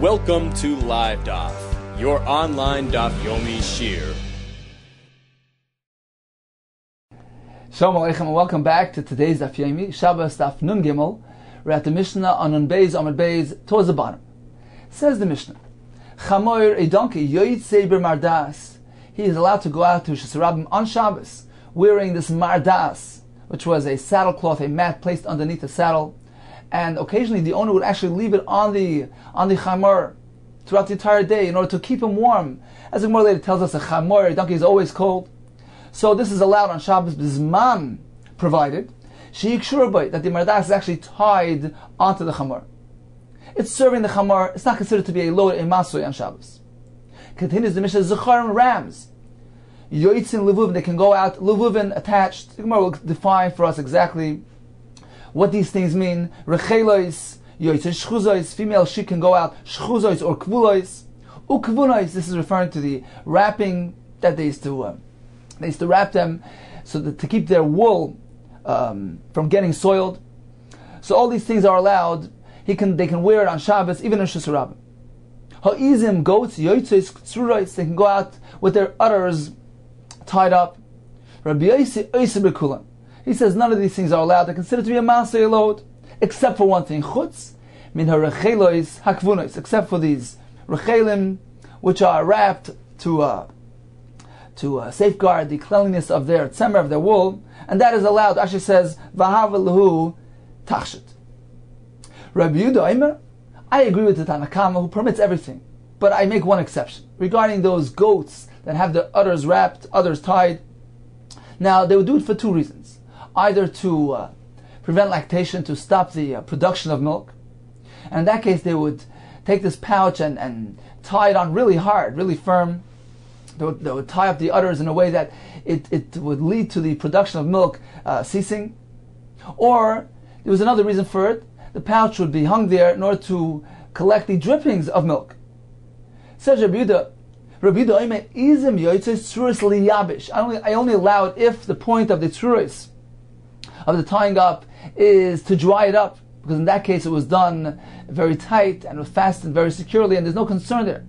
Welcome to LIVEDAF, your online Daf Yomi shir. Shalom Aleichem and welcome back to today's Daf Yomi, Shabbos Daf Nun Gimel. We're at the Mishnah on Nun Beis, Amud Beis, towards the bottom. Says the Mishnah, Chamoir, a donkey, yoytzei b'mardas. He is allowed to go out to Shesarabim on Shabbos, wearing this mardas, which was a saddlecloth, a mat placed underneath the saddle. And occasionally the owner would actually leave it on the chamor throughout the entire day in order to keep him warm. As the Gemara later tells us, a chamor, a donkey, is always cold. So this is allowed on Shabbos, b'zman, provided that the mardas is actually tied onto the chamor. It's serving the chamor. It's not considered to be a load, a masui on Shabbos. Continues the Mishnah, Zecharim, rams. Yoitzin levuvin, they can go out, levuvin attached. The Gemara will define for us exactly what these things mean. Rechelois, yoitzin shchuzois, female sheep can go out, shchuzois or kvulois. Ukvunois, this is referring to the wrapping that they used to wrap them so that to keep their wool from getting soiled. So all these things are allowed. They can wear it on Shabbos, even in Shesarabim. Ha'izim, goats, yoitzis, tzrurais, they can go out with their udders tied up. Rabbi Yosi oiseh b'kulan. He says none of these things are allowed. They're considered to be a masei load, except for one thing, chutz min harechelois hakvunois, except for these rechelim, which are wrapped to safeguard the cleanliness of their tzemer, of their wool, and that is allowed. Actually says v'hava lehu tachshit. Rabbi Yehuda Omer, I agree with the Tanna Kama who permits everything, but I make one exception regarding those goats that have their udders wrapped, udders tied. Now they would do it for two reasons: either to prevent lactation, to stop the production of milk, and in that case they would take this pouch and tie it on really hard, really firm. They would tie up the udders in a way that it would lead to the production of milk ceasing. Or there was another reason for it: the pouch would be hung there in order to collect the drippings of milk. Says Rabbi Yehuda, I only allow it if the point of the tzuris, of the tying up, is to dry it up, because in that case it was done very tight and fastened very securely, and there's no concern there.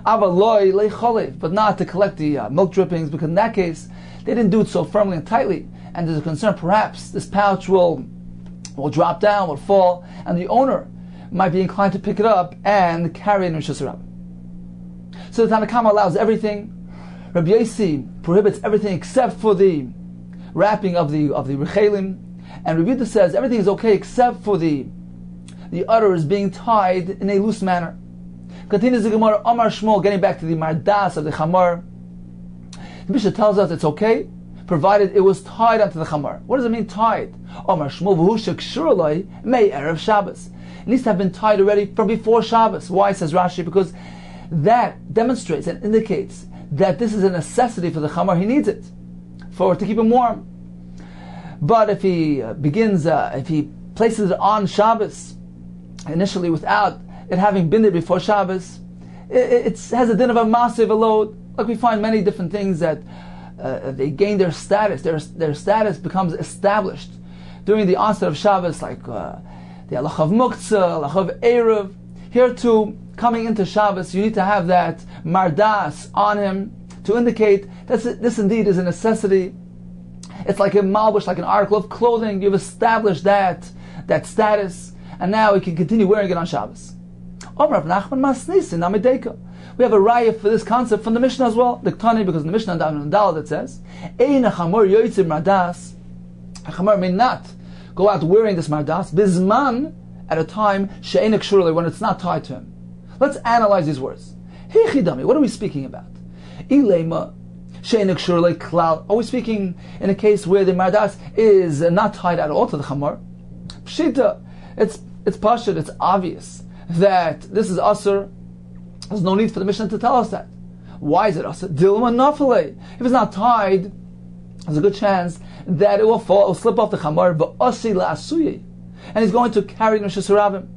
But not to collect the milk drippings, because in that case they didn't do it so firmly and tightly, and there's a concern perhaps this pouch will drop down, will fall, and the owner might be inclined to pick it up and carry it in Rosh Hashanah. So the Tanna Kama allows everything. Rabbi Yosi prohibits everything except for the wrapping of the rechelim, and Rabbi Yehuda says everything is okay except for the udders being tied in a loose manner. Continues the Gemara, Amar Shmuel, getting back to the mardas of the chamar. The Mishnah tells us it's okay, provided it was tied onto the chamar. What does it mean tied? Amar Shmuel v'hu shekshur may erev Shabbos. It needs to have been tied already from before Shabbos. Why, says Rashi? Because that demonstrates and indicates that this is a necessity for the chamar. He needs it to keep him warm. But if he if he places it on Shabbos initially without it having been there before Shabbos, it has a din of a massive load. Like we find many different things that they gain their status. Their status becomes established during the onset of Shabbos, like the halach of muktzah, halach of erev. Here too, coming into Shabbos, you need to have that mardas on him to indicate that this indeed is a necessity. It's like a malbush, like an article of clothing. You've established that status, and now we can continue wearing it on Shabbos. We have a raya for this concept from the Mishnah as well, the Ktani, because in the Mishnah and Dal that says, a chamor may not go out wearing this mardas bizman, at a time she'ein kshur, when it's not tied to him. Let's analyze these words. What are we speaking about? Ilema she'ein kshur klal. Are we speaking in a case where the mardas is not tied at all to the chamor? Pshita, it's pashut, it's obvious that this is asur. There's no need for the Mishnah to tell us that. Why is it asur? Dilma nafale. If it's not tied, there's a good chance that it will fall, it will slip off the chamor, and he's going to carry Rosh Hashanah.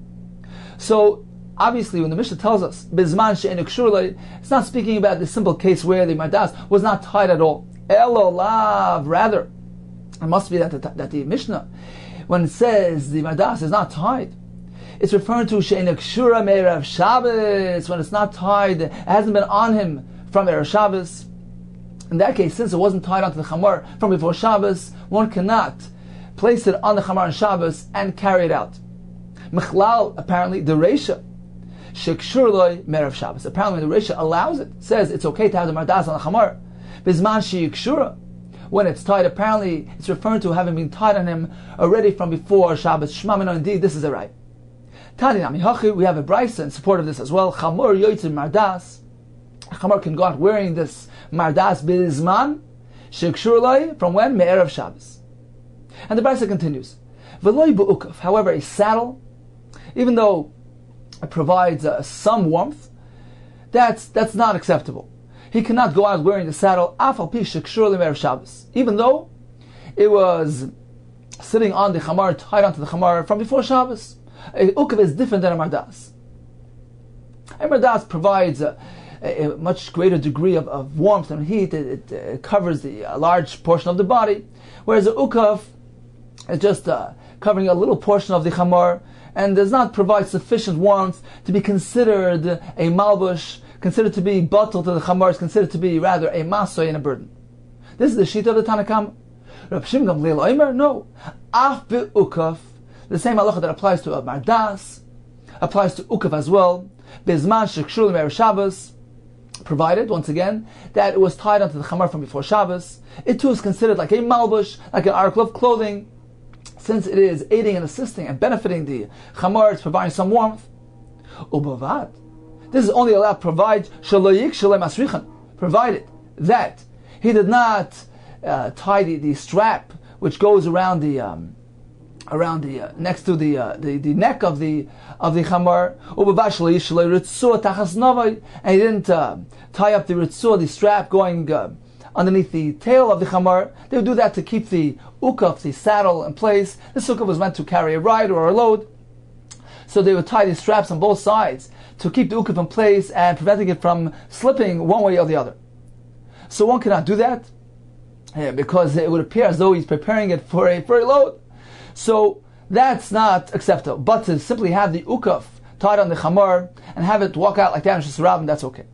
So obviously, when the Mishnah tells us bizman she'ein kshur, it's not speaking about the simple case where the mardas was not tied at all. Elolav, rather, it must be that the Mishnah, when it says the mardas is not tied, it's referring to She'eina Kshura Me'erev Shabbos, when it's not tied, it hasn't been on him from Erev Shabbos. In that case, since it wasn't tied onto the chamor from before Shabbos, one cannot place it on the chamor on Shabbos and carry it out. Mechlal, apparently, the Reisha, Shekshur Loi Me'erev Shabbos. Apparently, the Reisha allows it, says it's okay to have the mardas on the chamor. Bizman Sheyikshura, when it's tied, apparently it's referring to having been tied on him already from before Shabbos. Shema Mino, indeed, this is a right. Tani Nami Hachi, we have a brisa in support of this as well. Chamor Yoitzim Mardas. A chamor can go out wearing this mardas bizman shekshur loi, from when? Me'erev Shabbos. And the brisa continues. V'loi bu'ukaf. However, a saddle, even though it provides some warmth, that's not acceptable. He cannot go out wearing the saddle afal pi shekshur loi me'erev Shabbos, even though it was sitting on the chamar, tied onto the chamar from before Shabbos. A ukav is different than a mardas. A mardas provides a much greater degree of warmth and heat. It covers a large portion of the body, whereas a ukav is just covering a little portion of the chamar and does not provide sufficient warmth to be considered a malbush, considered to be batal to the chamar, is considered to be rather a masoy and a burden. This is the shita of the Tanakam. Reb Shimon Gamliel Omer, no. Af be'ukav, the same halacha that applies to a mardas applies to ukav as well. Bizman shekshur me'erev Shabbos, provided, once again, that it was tied onto the chamar from before Shabbos. It too is considered like a malbush, like an article of clothing, since it is aiding and assisting and benefiting the chamar, it's providing some warmth. Ubavad, this is only allowed provided that he did not tie the strap which goes around the next to the neck of the chamar, and he didn't tie up the ritzua, the strap going underneath the tail of the chamar. They would do that to keep the ukaf, the saddle, in place. This ukaf was meant to carry a ride or a load, so they would tie the straps on both sides to keep the ukaf in place and preventing it from slipping one way or the other. So one cannot do that because it would appear as though he's preparing it for a load. So that's not acceptable. But to simply have the ukaf tied on the chamar and have it walk out like that in Rosh Hashanah, that's okay.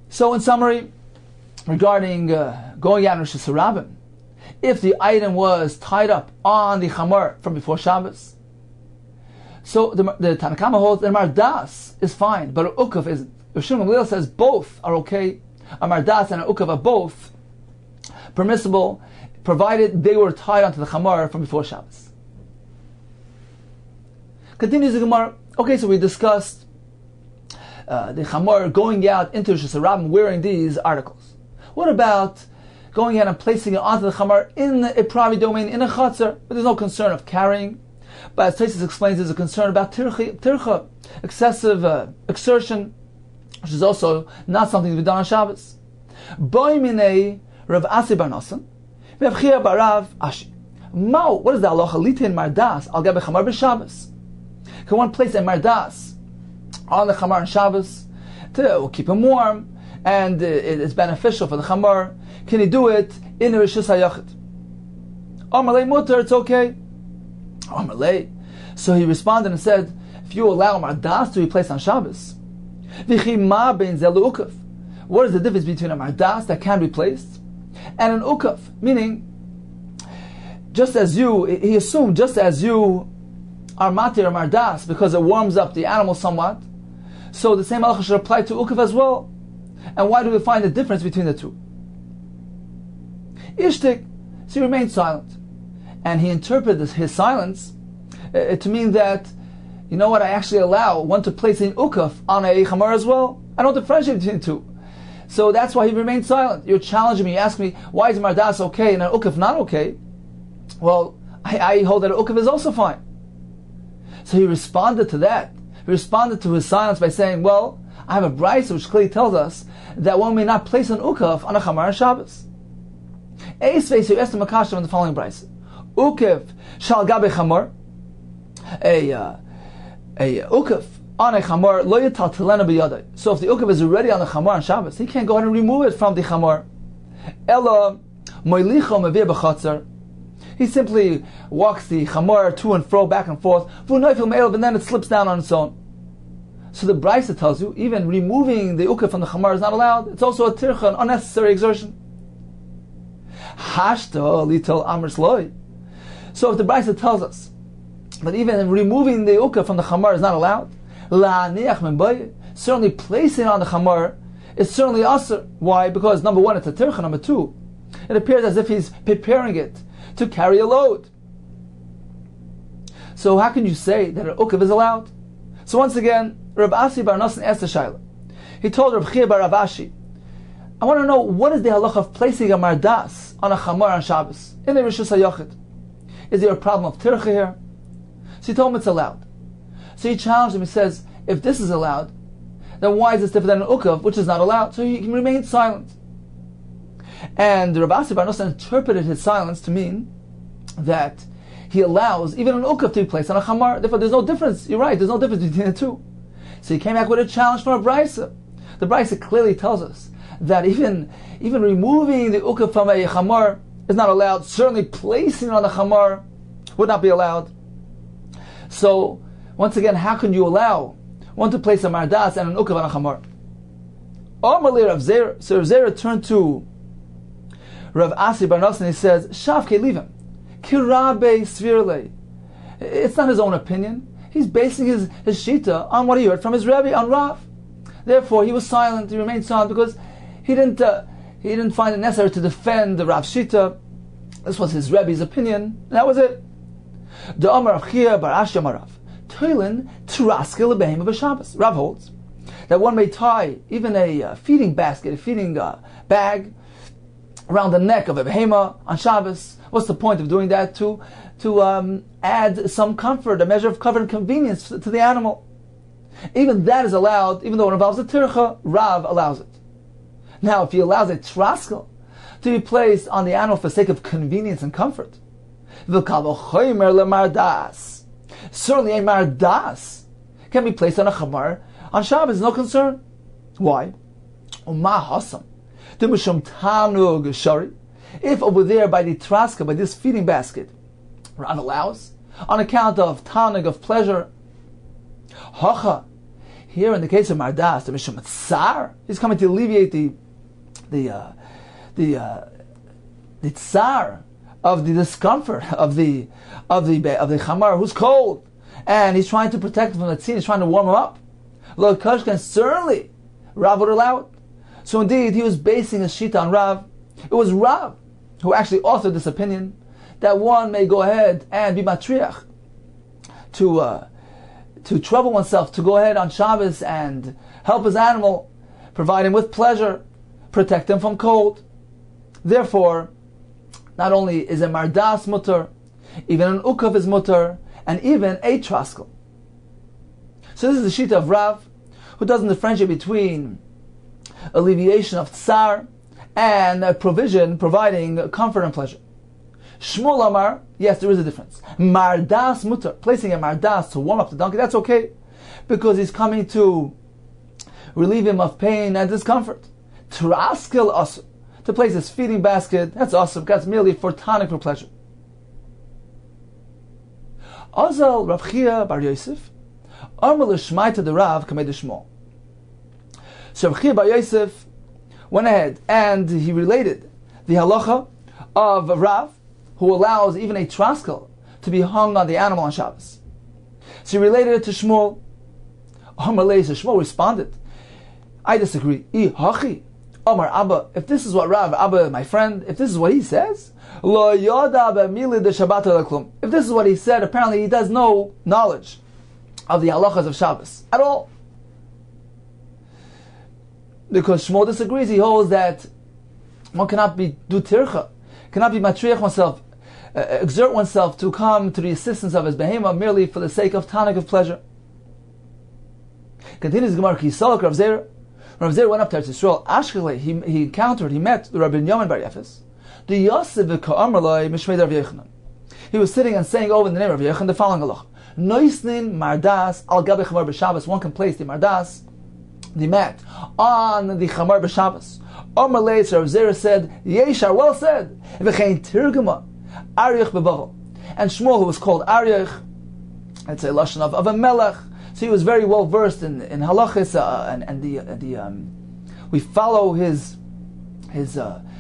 So in summary, regarding going out in Rosh Hashanah, if the item was tied up on the chamar from before Shabbos, so the Tanakama holds that mardas is fine, but an ukaf isn't. Rosh Hashanah says both are okay. A mardas and an ukaf are both permissible, provided they were tied onto the chamar from before Shabbos. Continues the Gemara. Okay, so we discussed the chamar going out into Rosh Hashanah wearing these articles. What about going out and placing it onto the chamar in a private domain, in a chatzar, but there's no concern of carrying? But as Taisus explains, there's a concern about tircha, excessive exertion, which is also not something to be done on Shabbos. Boi minei Rav Asi bar Nosson, Rav Chia bar Rav Ashi. Mao, what is the halacha? Litin mardas al gabe chamar b'Shabbos. Can one place a mardas on the chamar on Shabbos to keep him warm, and it's beneficial for the chamar? Can he do it in the Rishus HaYachid? Amalei mutar, it's okay. Amalei. So he responded and said, if you allow mardas to be placed on Shabbos, v'chi ma bein zeh le'ukav. What is the difference between a mardas that can be placed and an ukaf? Meaning, he assumed just as you are matir mardas because it warms up the animal somewhat, so the same halacha should apply to ukaf as well. And why do we find the difference between the two? Ishtik, so he remained silent. And he interpreted his silence to mean that, you know what, I actually allow one to place an ukaf on a chamar as well. I don't differentiate between the two. So that's why he remained silent. You're challenging me, you ask me, why is mardas okay and an ukaf not okay? Well, I hold that an ukaf is also fine. So he responded to that. He responded to his silence by saying, well, I have a brisa which clearly tells us that one may not place an ukaf on a chamar on Shabbos. Eis face, you asked him a kasha in the following brisa. Ukaf shal gabe chamar, a ukaf on a chamar, lo yatal telena b'yadai. So if the ukaf is already on the chamar on Shabbos, he can't go ahead and remove it from the chamar. Ella moilicho mevir b'chatzar. He simply walks the chamor to and fro, back and forth, and then it slips down on its own. So the Brisa tells you, even removing the ukah from the chamar is not allowed. It's also a tircha, an unnecessary exertion. Hashta litel amrs loy. So if the Brisa tells us that even removing the ukah from the chamar is not allowed, la'aniach min bay, certainly placing it on the chamar is certainly asr. Why? Because number one, it's a tircha. Number two, it appears as if he's preparing it to carry a load. So how can you say that an ukah is allowed? So once again, Reb Asi bar Nosson asked the Shaila. He told Reb Chia bar Ravashi, I want to know, what is the halacha of placing a mardas on a chamar on Shabbos in a Rishus HaYochid? Is there a problem of tircha here? So he told him it's allowed. So he challenged him. He says, if this is allowed, then why is this different than an ukav, which is not allowed? So he remained silent. And Reb Asi bar Nosson interpreted his silence to mean that he allows even an ukav to be placed on a chamar. Therefore, there's no difference. You're right, there's no difference between the two. So he came back with a challenge from a Brisa. The Brisa clearly tells us that even removing the ukav from a chamar is not allowed. Certainly placing it on the chamar would not be allowed. So, once again, how can you allow one to place a mardas and an ukav on a chamar? Omar Rav Zera. So Rav Zera turned to Rav Asi bar Nosson and he says, Shavke, leave him. Kirabe svirle. It's not his own opinion. He's basing his shita on what he heard from his Rebbe, on Rav. Therefore, he was silent. He remained silent because he didn't find it necessary to defend the Rav shita. This was his Rebbe's opinion, and that was it. The Amar of Chia bar Ashi Amar Rav. Toilin turaskil lebehema b'Shabbos. Rav holds that one may tie even a feeding basket, a feeding bag, around the neck of a behema on Shabbos. What's the point of doing that? To add some comfort, a measure of comfort and convenience to the animal. Even that is allowed, even though it involves a tircha. Rav allows it. Now, if he allows a traskel to be placed on the animal for the sake of convenience and comfort, certainly a mardas can be placed on a chamar on Shabbos, no concern. Why? If over there by the traska, by this feeding basket, Rav allows, on account of tanug, of pleasure, here in the case of mardas, the mishum tsar, he's coming to alleviate the tsar of the discomfort of the chamar who's cold, and he's trying to protect him from the tzin. He's trying to warm him up. Lo kashkan, certainly Rav would allow it. So indeed, he was basing his shita on Rav. It was Rav who actually authored this opinion that one may go ahead and be matriach to trouble oneself, to go ahead on Shabbos and help his animal, provide him with pleasure, protect him from cold. Therefore, not only is a mardas mutter, even an ukav is mutter, and even a traskel. So this is the shita of Rav, who doesn't differentiate between alleviation of tsar and providing comfort and pleasure. Shmuel Amar, yes, there is a difference. Mardas mutter, placing a mardas to warm up the donkey, that's okay, because he's coming to relieve him of pain and discomfort. Traskel asr, to place his feeding basket, that's awesome, that's merely for tonic, for pleasure. Azal Rav Chia bar Yosef, Amar l'shmaita de Rav kamei de Shmuel. So Rav Chia bar Yosef went ahead and he related the halacha of Rav, who allows even a traskel to be hung on the animal on Shabbos. So he related it to Shmuel. Shmuel responded, I disagree. Omar Abba, if this is what Rav, Abba, my friend, if this is what he says, if this is what he said, apparently he does no knowledge of the halachas of Shabbos at all. Because Shmuel disagrees. He holds that one cannot do tircha, cannot be matriach oneself, exert oneself to come to the assistance of his behema merely for the sake of tonic, of pleasure. Continues the Gemara, Kisalak Rav Zera. Rav Zera went up to Eretz Yisrael. Ashkelei, he met the Rabbi Yomi bar Yefes. The Yosef v'ka'amarlai mishmei Rav Yochanan. He was sitting and saying over in the name of Rav Yochanan the following halacha: Noisnin mardas al gabe chamar b'Shabbos. One can place the mardas, the mat, on the chamar b'Shabbos. Amarlei, so Rav Zera said, Yeshar, well said. V'chein tirguma Aryach bebavel. And Shmuel, who was called Aryach, it's a lashon of a melech, so he was very well versed in halachis, we follow his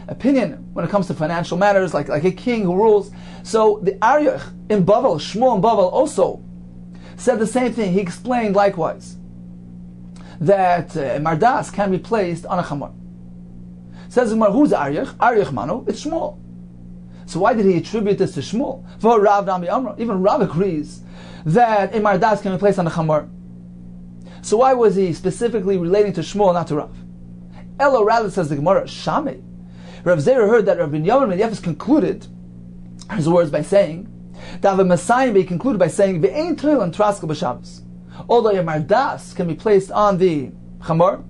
opinion when it comes to financial matters, like a king who rules. So the Aryach in Bavel, Shmuel in Bavel, also said the same thing. He explained likewise that Mardas can be placed on a chamor. Says the Gemara, who's Aryach? Aryach Manu, it's Shmuel. So why did he attribute this to Shmuel? For Rav Nami Amra, even Rav agrees that a Mardas can be placed on a chamor. So why was he specifically relating to Shmuel, not to Rav? Elo rather, says the Gemara, Shame. Rav Zera heard that Rav Binyamin ben Yefes concluded his words by saying that the Messiah be concluded by saying Ve'ein Tril and Traskel b'Shabbos. Although a Mardas can be placed on the chamor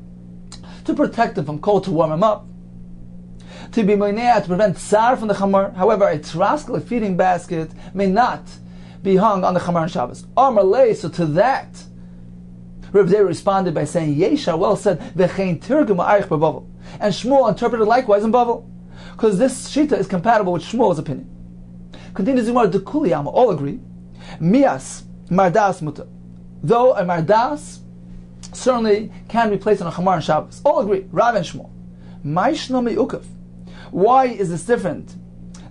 to protect him from cold, to warm him up, to be moinea, to prevent tsar from the chamor. However, a Traskel, a feeding basket, may not be hung on the chamor on Shabbos. Amar, so to that Rav Zera responded by saying, Yesha well said, V'chein tirgum ha'arich b'Bavel. And Shmuel interpreted likewise in Bavel, because this shita is compatible with Shmuel's opinion. Continues the Gemara, the Kuliyama all agree, Mias Mardas muta. Though a Mardas certainly can be placed on a chamar on Shabbos. All agree, Rav and Shmuel. Maishno mi ukav. Why is this different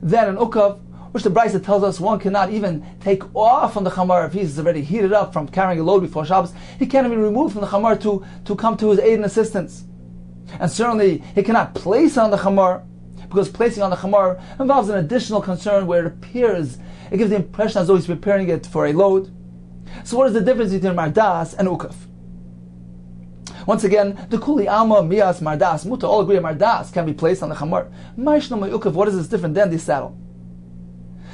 than an ukav, which the Brisa tells us one cannot even take off on the chamar if he's already heated up from carrying a load before Shabbos? He can't even remove from the chamar to come to his aid and assistance. And certainly he cannot place on the chamar, because placing on the chamar involves an additional concern where it gives the impression as though he's preparing it for a load. So what is the difference between Mardas and Ukaf? Once again, the Kuli Alma, Mias, Mardas, Muta, all agree Mardas can be placed on the chamar. Maishno Ukaf, what is this different than the saddle?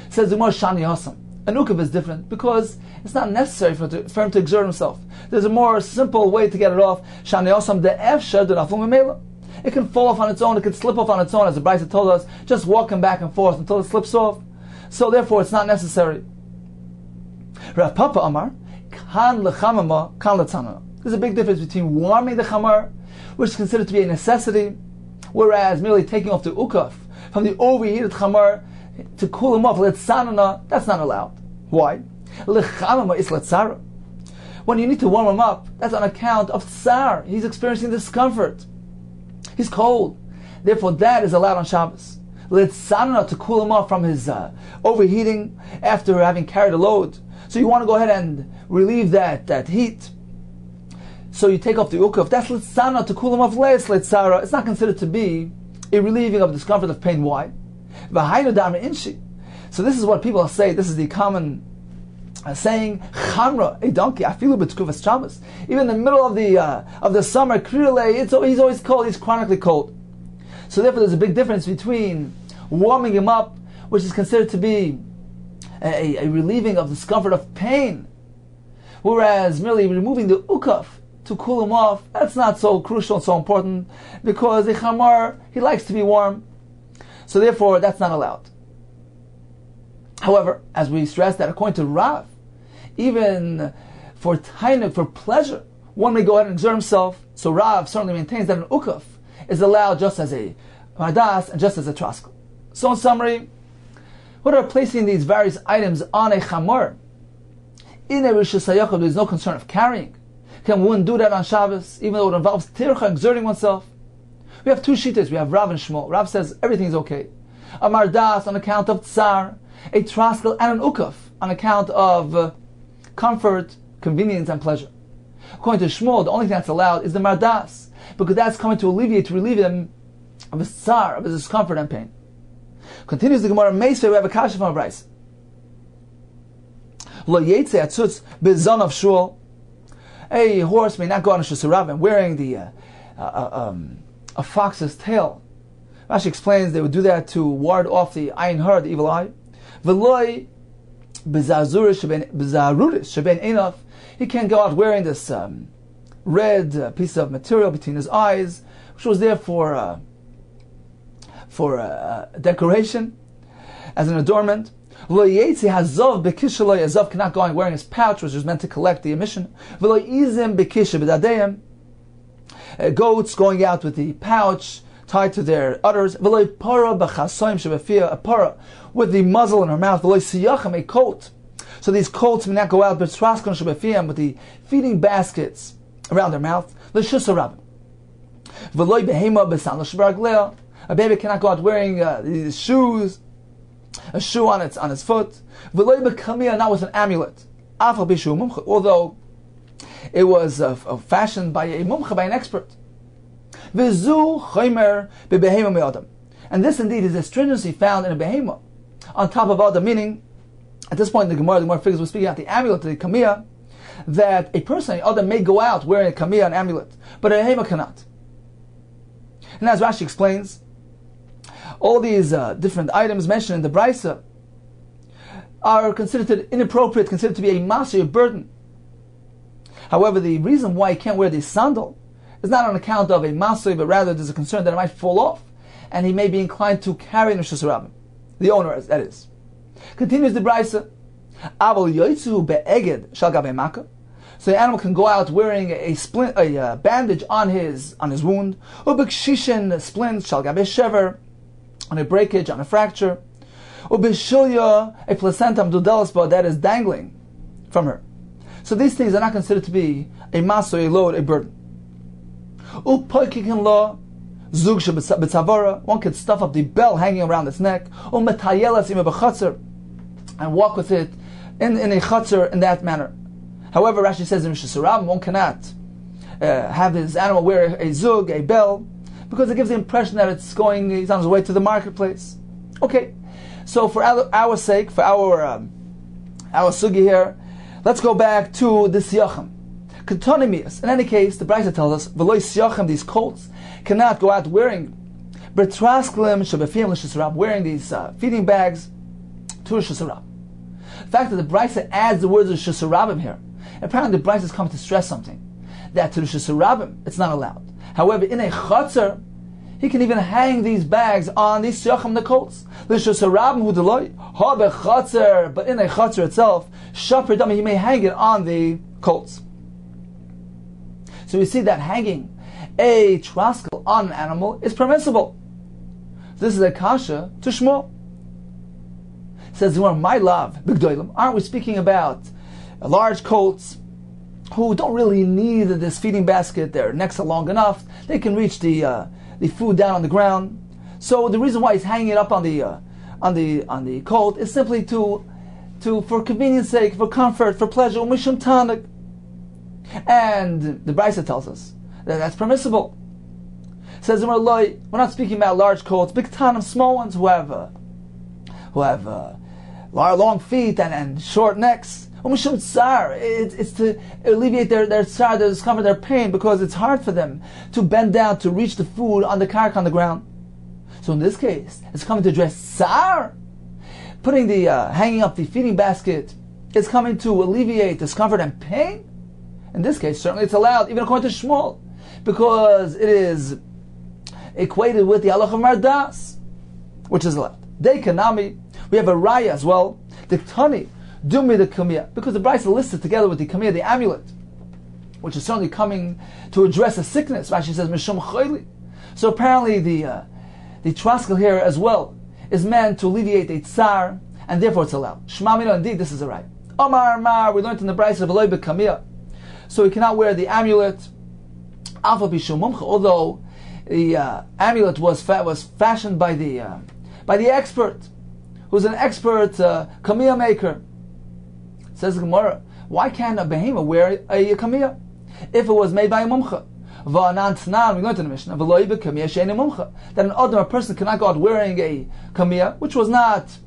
Says the Gemara, Shani Hasam. An Ukaf is different because it's not necessary for him to exert himself. There's a more simple way to get it off. Shani Hasam, the Efshar, the Nafum Memela. It can fall off on its own, it can slip off on its own, as the Brisa told us, just walking back and forth until it slips off. So therefore it's not necessary. Rav Papa Amar, Kan lechamama, kan letzanana. There's a big difference between warming the chamar, which is considered to be a necessity, whereas merely taking off the ukaf from the overheated chamar to cool him off, letzanana, that's not allowed. Why? Lechamama is letzara. When you need to warm him up, that's on account of tsar. He's experiencing discomfort. He's cold. Therefore, that is allowed on Shabbos. Letzanana, to cool him off from his overheating after having carried a load. So you want to go ahead and relieve that heat. So you take off the ukaf. That's letzana, to cool him off less letzara. It's not considered to be a relieving of discomfort of pain. Why? V'hainu dama inshi. So this is what people say. This is the common saying, Chamra, a donkey, afilu b'tkufas Shabbos. Even in the middle of the summer, Krirle, he's always cold. He's chronically cold. So therefore, there's a big difference between warming him up, which is considered to be a relieving of discomfort of pain, whereas merely removing the ukaf to cool him off, that's not so crucial and so important, because the chamar, he likes to be warm, so therefore that's not allowed. However, as we stressed, that according to Rav, even for tainuk, for pleasure, one may go ahead and exert himself. So Rav certainly maintains that an ukaf is allowed just as a mardas and just as a traskel. So in summary, what are placing these various items on a chamor? In a Rishus HaYachid, there is no concern of carrying. Can one do that on Shabbos, even though it involves tircha, exerting oneself? We have two shittas. We have Rav and Shmuel. Rav says everything is okay. A mardas on account of tsar, a traskel, and an ukaf on account of comfort, convenience, and pleasure. According to Shmuel, the only thing that's allowed is the mardas, because that's coming to relieve him of his tsar, of his discomfort and pain. Continues the Gemara, Meisvei, we have a kasha from a Brisa. Lo yetze atzutz bezon of shul. A horse may not go on a shusarav wearing a fox's tail. Rashi explains they would do that to ward off the ayin hara, the evil eye. V'loi bezaruris sheben einav. He can't go out wearing this red piece of material between his eyes, which was there for decoration, as an adornment. Lo yetzi hazov bekishaloi. Hazov cannot go on wearing his pouch, which was meant to collect the emission. V'lo izim bekisha b'dadeim. Goats going out with the pouch tied to their udders. V'lo para b'chasoim shebefia, a para with the muzzle in her mouth. V'lo siyachim, a colt. So these colts may not go out, but traskon shebefia, with the feeding baskets around their mouth. L'shusarab. V'lo behema b'sandal shebarglea. A baby cannot go out wearing these shoes, a shoe on its foot. V'lo b'kamia, not with an amulet. Afal b'shu mumcha, although it was fashioned by a mumcha, by an expert. V'zu chaymer b'behema me'adam. And this indeed is a stringency found in a behema, on top of Adam, meaning, at this point in the Gemara figures we're speaking about the amulet, the kamiyah, that a person, Adam, may go out wearing a kamiyah, an amulet, but a behema cannot. And as Rashi explains, all these different items mentioned in the Brisa are considered inappropriate, considered to be a masih, a burden. However, the reason why he can't wear this sandal is not on account of a masih, but rather there's a concern that it might fall off, and he may be inclined to carry Nishus Rabbim, the owner, that is. Continues the Brisa, Aval yoitzu be'eged shal gabe maka. So the animal can go out wearing a bandage on his wound, ubekshishin splints shal gabe shever, on a breakage, on a fracture, ubeshilya, a placenta mdudelasba that is dangling from her. So these things are not considered to be a masah, a load, a burden. Upoikikin la zug shebetzavara, one could stuff up the bell hanging around its neck, umetayelas ima b'chatzer, and walk with it in a chatzer in that manner. However, Rashi says in Rishus Harabim, one cannot have his animal wear a zug, a bell, because it gives the impression that he's on his way to the marketplace. Okay, so for our sake, for our sugi here, let's go back to the siyachim. Ketonimius. In any case, the Brisa tells us, v'lo siyachim, these colts, cannot go out wearing betrasklim shebefim l'shus harab, wearing these feeding bags to Rishus Harabim. The fact that the Brisa adds the words of Rishus Harabim here, apparently the Brisa is coming to stress something, that to Rishus Harabim it's not allowed. However, in a chatzar, he can even hang these bags on these siyachim, the colts. Rishus Harabim hu deloi ha bechatzer, but in a chatzar itself, shaper dami, he may hang it on the colts. So we see that hanging a traskel on an animal is permissible. This is a kasha to Shmuel. Says the one, my love, b'gdolim. Aren't we speaking about large colts who don't really need this feeding basket? Their necks are long enough; they can reach the food down on the ground. So the reason why he's hanging it up on the colt is simply to for convenience sake, for comfort, for pleasure, mishum tanik. And the Brisa tells us that that's permissible. Says we're not speaking about large colts, big tanim, small ones who have long feet and short necks. It's to alleviate their tsar, their discomfort, their pain, because it's hard for them to bend down to reach the food on the karka, on the ground. So in this case, it's coming to address tsar. Putting the hanging up the feeding basket is coming to alleviate discomfort and pain. In this case, certainly it's allowed, even according to Shmuel, because it is equated with the halach of mardas, which is allowed. Dekanami, we have a raya as well. The tani, dumi the kamiyah, because the Brisa listed together with the kamiyah, the amulet, which is certainly coming to address a sickness. Rashi says mishum chayli. So apparently the traskel here as well is meant to alleviate a tsar, and therefore it's allowed. Shema mina, indeed, this is a right. Omar Mar, we learned in the Brisa of Eloi b'kamiyah. So he cannot wear the amulet, alpha b'shum mumcha, although the amulet was fashioned by the expert, who's an expert kamiyah maker. Says the Gemara, why can't a behema wear a kamiyah if it was made by a mumcha? We learned in the Mishnah that an other person cannot go out wearing a kamiyah which was not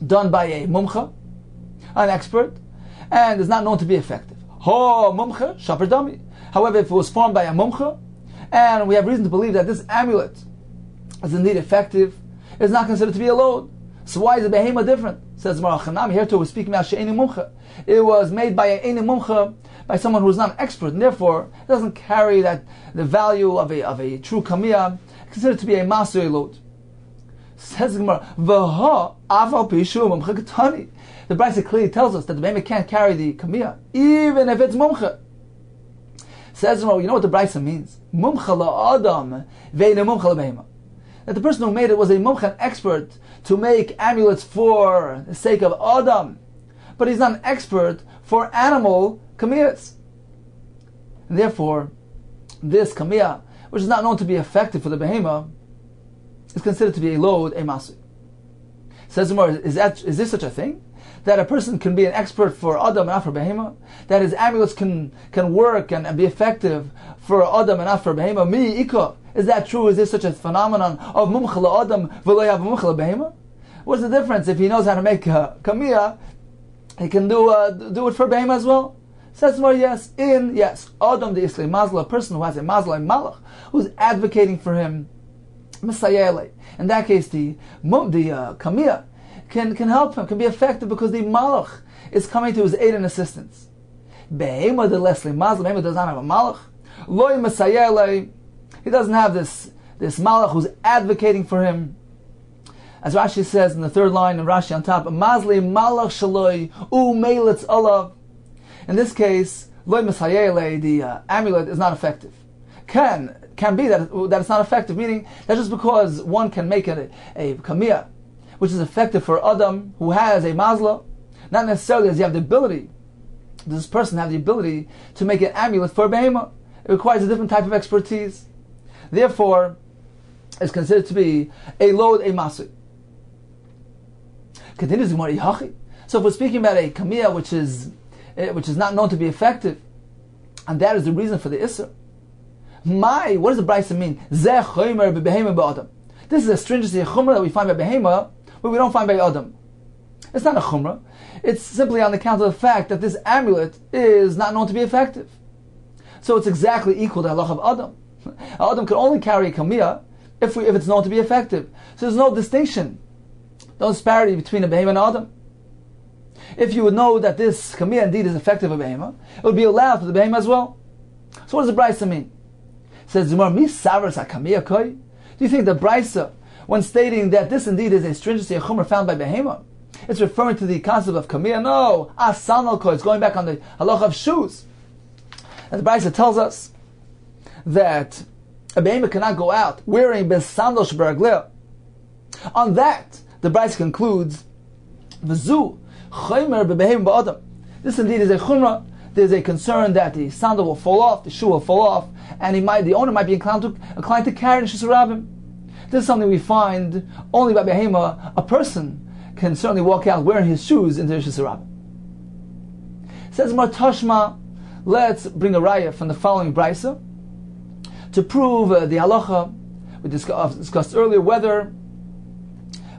done by a mumcha, an expert, and is not known to be effective. Mumcha shaper dami. However, if it was formed by a mumcha, and we have reason to believe that this amulet is indeed effective, it's not considered to be a load. So why is the behema different? Says Marachanam, here too we're speaking about she'eni mumcha. It was made by a eni mumcha, by someone who is not an expert, and therefore it doesn't carry the value of a true kamiyah, considered to be a master load. Says Gemara, V'ha aval pishu mumcha ketani. The Brisa clearly tells us that the behema can't carry the kamiyah, even if it's mumcha. Says Gemara, you know what the Brisa means? Mumcha la adam ve'ina mumcha la behema. that the person who made it was a mumcha, expert to make amulets for the sake of Adam, but he's not an expert for animal kamiyas. And therefore, this kamiyah, which is not known to be effective for the behema, is considered to be a load, a masui. Says the Gemara, is this such a thing? That a person can be an expert for Adam and not for behema? That his amulets can work and be effective for Adam and not for behema? Mi ika. Is that true? Is this such a phenomenon of mumcha Adam v'lo yav mumcha behema? What's the difference? If he knows how to make kamiyah, he can do it for behema as well? Says more, yes. Adam the Islam Mazla, a person who has a Mazla, a Malach, who's advocating for him, Messiah. In that case, the kamiyah can help him, can be effective because the Malach is coming to his aid and assistance. Behema the Leslie Mazla, behema does not have a Malach. Loi Messiah, he doesn't have this Malach who's advocating for him. As Rashi says in the third line of Rashi on top, Mazli Malach Shaloi U Meilitz Olav. In this case, Loi Messiah, the amulet is not effective. Can be that it's not effective, meaning that just because one can make a kamiyah, which is effective for Adam who has a mazla, not necessarily does he have the ability, does this person have the ability to make an amulet for behema. It requires a different type of expertise. Therefore, it's considered to be a load, a masui. Continues the Gemara, Yachi. So if we're speaking about a kamiyah which is not known to be effective, and that is the reason for the Isser. What does the Brisa mean? Zeh chomer b'behema b'adam. This is a stringency, a chumrah that we find by behema, but we don't find by Adam. It's not a chumrah. It's simply on account of the fact that this amulet is not known to be effective. So it's exactly equal to halach of Adam. Adam can only carry a kamiyah if it's known to be effective. So there's no distinction, no disparity between a behema and Adam. If you would know that this kamiyah indeed is effective of behema, it would be allowed for the behema as well. So what does the Brisa mean? It says, Mi savras ha-kamiyah koi? Do you think the Brisa, when stating that this indeed is a stringency, a chumrah found by behema, it's referring to the concept of kamiyah? No, asanal koi. It's going back on the halacha of shoes. And the Brisa tells us that a behema cannot go out wearing besandal sheberagleh. On that, the Brisa concludes, V'zu chomer b'behema b'adam. This indeed is a chumrah. There's a concern that the sandal will fall off, the shoe will fall off, and the owner might be inclined to carry it in Shus Rabim. This is something we find only by behema. A person can certainly walk out wearing his shoes into Shus Rabim. Says Mar Tashma, let's bring a raya from the following brisa to prove the halacha we discussed earlier, whether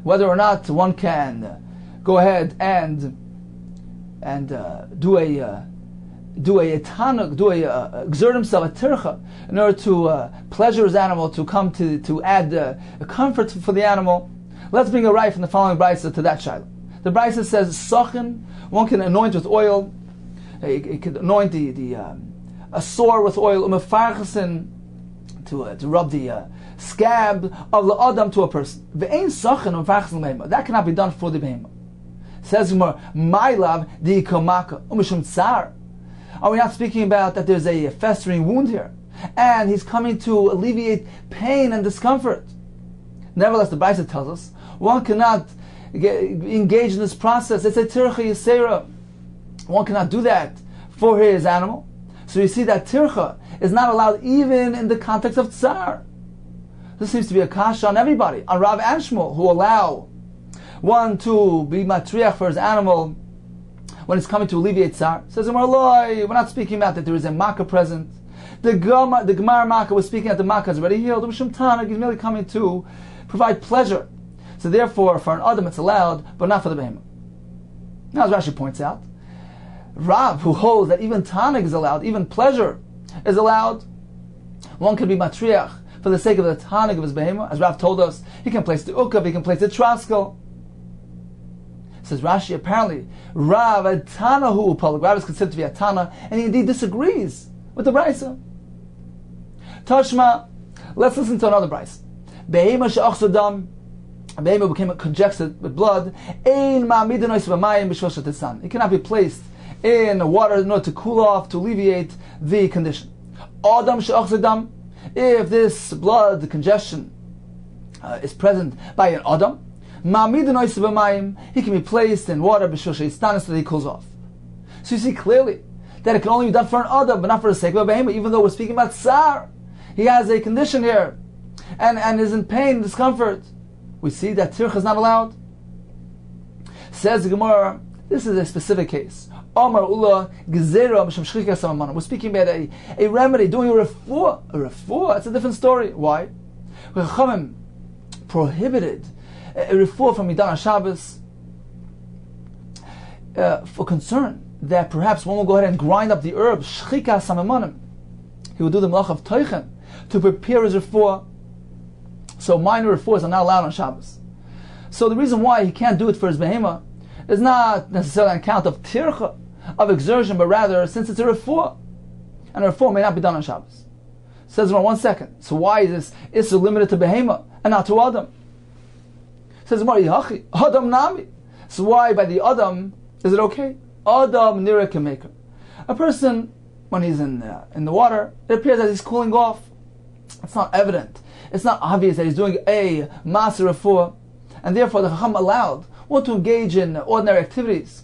or not one can go ahead and exert himself a tircha in order to pleasure his animal, to come to add a comfort for the animal. Let's bring a raya from the following brisa to that shaila. The brisa says, "Sachin, one can anoint with oil. He can anoint a sore with oil, to rub the scab of the adam to a person. Ve'ein sachin u'mefarchasin l'behema. That cannot be done for the behema." Says Gemara, "My love, the ikomaka umishum tsar." Are we not speaking about that there's a festering wound here, and he's coming to alleviate pain and discomfort? Nevertheless, the Brisa tells us one cannot engage in this process. It's a tircha yisera. One cannot do that for his animal. So you see that tircha is not allowed even in the context of tsar. This seems to be a kasha on everybody, on Rav and Shmuel, who allow one to be matriach for his animal when it's coming to alleviate tsar. Says we're not speaking about that there is a makkah present. The Gemara makkah was speaking that the makkah is already healed. He's merely coming to provide pleasure. So therefore, for an adam it's allowed, but not for the behemah. Now, as Rashi points out, Rav, who holds that even tanig is allowed, even pleasure is allowed, one can be matriach for the sake of the tanig of his behemah. As Rav told us, he can place the ukav, he can place the traskel. Says Rashi, apparently, Rav a Tanahu Upal. Rav is considered to be a Tana, and he indeed disagrees with the Brisa. Tashma, let's listen to another Brisa. Behema she'achsodam, a behema became congested with blood. Ein ma'amidanois b'mayim b'shvosh ha'tesan. It cannot be placed in water in order to cool off, to alleviate the condition. Adam she'achsodam, if this blood, the congestion, is present by an Adam, he can be placed in water so that he cools off. So you see clearly that it can only be done for an Adam, but not for the sake of a behemoth, even though we're speaking about Tsar. He has a condition here, and is in pain, discomfort. We see that tircha is not allowed. Says the Gemara, this is a specific case. We're speaking about a remedy, doing a refuah. A refuah, it's a different story. Why? Chachamim prohibited a refuah from Midan Shabbos for concern that perhaps one will go ahead and grind up the herbs, shchika samamanim. He will do the malach of teichen to prepare his refuah. So minor refuahs are not allowed on Shabbos. So the reason why he can't do it for his behemoth is not necessarily on account of tircha, of exertion, but rather since it's a refuah, and a refuah may not be done on Shabbos. Says in 1 second. So why is this issur limited to behemoth and not to Adam? Says Yachi, Adam nami. So why by the Adam is it okay? Adam nira kemaker. A person, when he's in the water, it appears that he's cooling off. It's not evident. It's not obvious that he's doing a maser refuah, and therefore the Chacham allowed one to engage in ordinary activities,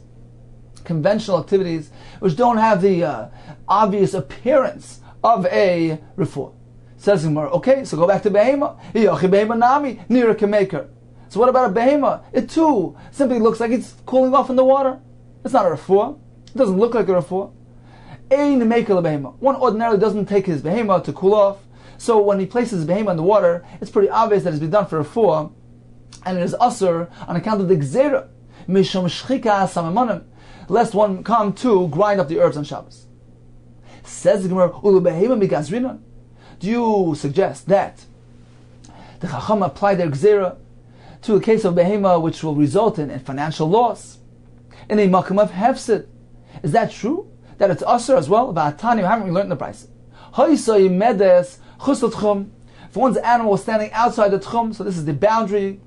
conventional activities, which don't have the obvious appearance of a refuah. Says Gemara, okay, so go back to behema. Nami nira kemaker. So what about a behema? It too simply looks like it's cooling off in the water. It's not a refuah. It doesn't look like a refuah. Ein mekel behema. One ordinarily doesn't take his behema to cool off. So when he places his behema in the water, it's pretty obvious that it's been done for refuah, and it is asur on account of the gzeira, mishum shchika samamanim, lest one come to grind up the herbs on Shabbos. Says the Gemara, ulu behema migazrinan. Do you suggest that the Chacham apply their gzeira to a case of behema which will result in financial loss, in a makom of hefsid? Is that true? That it's asur as well? Va'atani, haven't we learned the price? Hoysay medes chus l'tchum. If one's animal is standing outside the tchum, so this is the boundary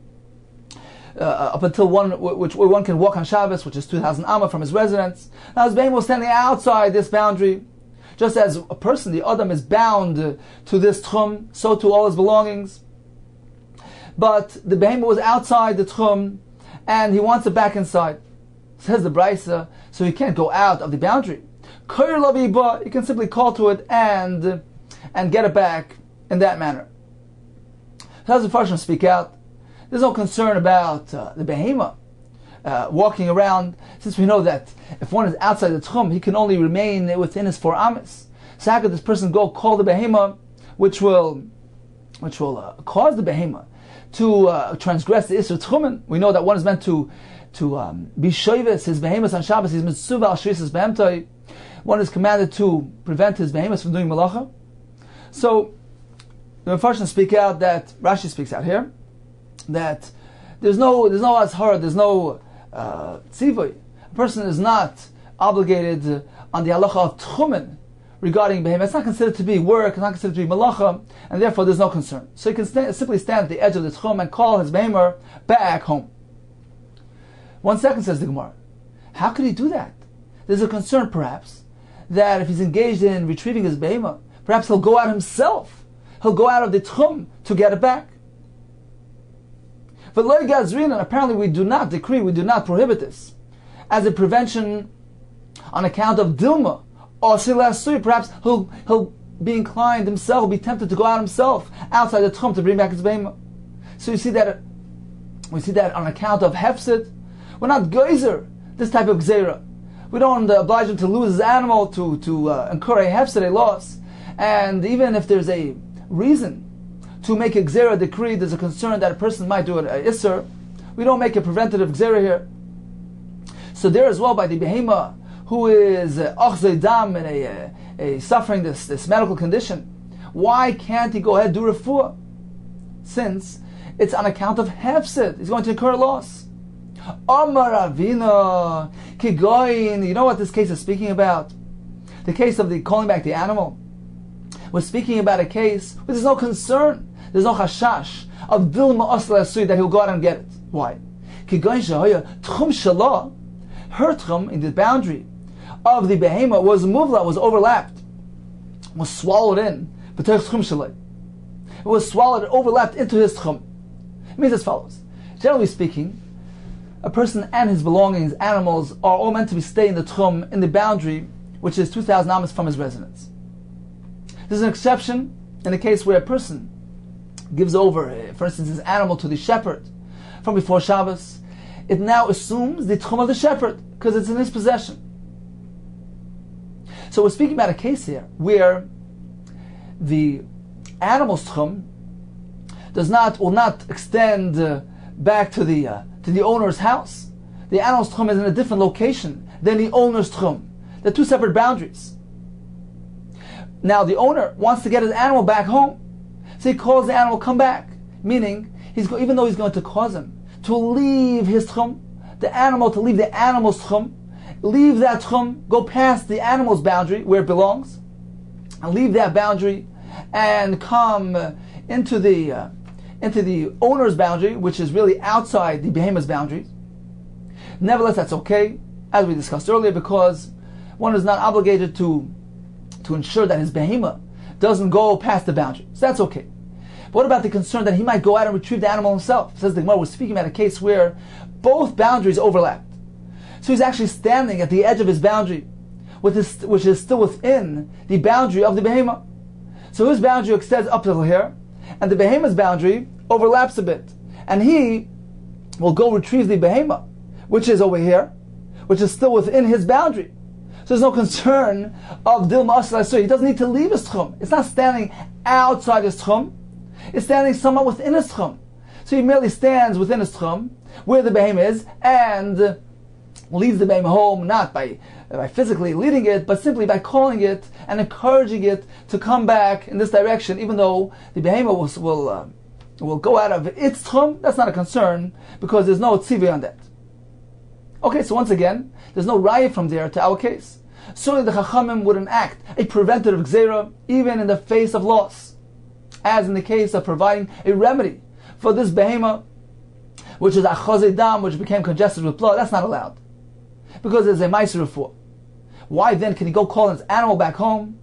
up until where one can walk on Shabbos, which is 2,000 amma from his residence. Now his behemah was standing outside this boundary. Just as a person, the Adam, is bound to this tchum, so to all his belongings. But the behemah was outside the tchum, and he wants it back inside. Says the Brisa, so he can't go out of the boundary. You can simply call to it and get it back in that manner. So as the Farshim speak out, there's no concern about the behemah walking around, since we know that if one is outside the tchum, he can only remain within his 4 amas. So how could this person go call the behemah, which will cause the behemah to transgress the issur tchumen? We know that one is meant to be shoyves his behemoths on Shabbos. He's mitzvah al shvisas behemtoi. One is commanded to prevent his behemoths from doing malacha. So the Mefarshim speak out that Rashi speaks out here that there's no azhar, there's no tzivoy. A person is not obligated on the halacha of tchumen regarding behemoth. It's not considered to be work, it's not considered to be malacha, and therefore there's no concern. So he can simply stand at the edge of the tchum and call his behemoth back home. 1 second, says the Gemara. How could he do that? There's a concern, perhaps, that if he's engaged in retrieving his behemoth, perhaps he'll go out himself. He'll go out of the tchum to get it back. But lo gazrin, and apparently we do not decree, we do not prohibit this as a prevention on account of dilma or silasui. Perhaps he'll be inclined himself, be tempted to go out himself outside the tchum to bring back his behemoth. So we see that on account of hefsid. We're not geyser this type of gzeira. We don't oblige him to lose his animal to incur a hefsid, a loss. And even if there's a reason to make a gzeira decree, there's a concern that a person might do it a issur. We don't make a preventative gzeira here. So there as well, by the behemah who is ochzei dam and suffering this medical condition, why can't he go ahead and do refuah? Since it's on account of hefsid, he's going to incur a loss. Amar Avina Kigoyin. You know what this case is speaking about? The case of the calling back the animal. We're speaking about a case where there's no concern, there's no chashash of dilma asla asui that he'll go out and get it. Why? Kigoyin shahoya tchum shalah. Her tchum in the boundary of the behemah was muvla, was overlapped, was swallowed in. But tchum shalah, it was swallowed and overlapped into his tchum. It means as follows. Generally speaking, a person and his belongings, animals, are all meant to be staying in the tchum, in the boundary, which is 2,000 amas from his residence. There's an exception in the case where a person gives over, for instance, his animal to the shepherd from before Shabbos. It now assumes the tchum of the shepherd because it's in his possession. So we're speaking about a case here where the animal's tchum will not extend back to the owner's house. The animal's tchum is in a different location than the owner's tchum. They're two separate boundaries. Now the owner wants to get his animal back home, so he calls the animal, come back. Meaning, even though he's going to cause him to leave his tchum, the animal to leave the animal's tchum, leave that tchum, go past the animal's boundary where it belongs, and leave that boundary, and come into the owner's boundary, which is really outside the behemoth's boundaries. Nevertheless, that's okay, as we discussed earlier, because one is not obligated to ensure that his behemoth doesn't go past the boundary. So that's okay. But what about the concern that he might go out and retrieve the animal himself? Says the Gemara, we're speaking about a case where both boundaries overlap. So he's actually standing at the edge of his boundary, which is still within the boundary of the behemoth. So his boundary extends up to here, and the behemoth's boundary overlaps a bit. And he will go retrieve the behemoth, which is over here, which is still within his boundary. So there's no concern of Dilma Asla. He doesn't need to leave his tchum. It's not standing outside his tchum. It's standing somewhat within his tchum. So he merely stands within his tchum, where the behemoth is, and leads the behemoth home, not by physically leading it, but simply by calling it and encouraging it to come back in this direction, even though the behemoth will go out of its tchum. That's not a concern, because there's no tzivui on that. Okay, so once again, there's no raya from there to our case. Certainly the Chachamim would enact a preventative gzeira even in the face of loss, as in the case of providing a remedy for this behemoth, which is achazei dam, which became congested with blood. That's not allowed, because there's a ma'aser refuah. Why then can he go call his animal back home?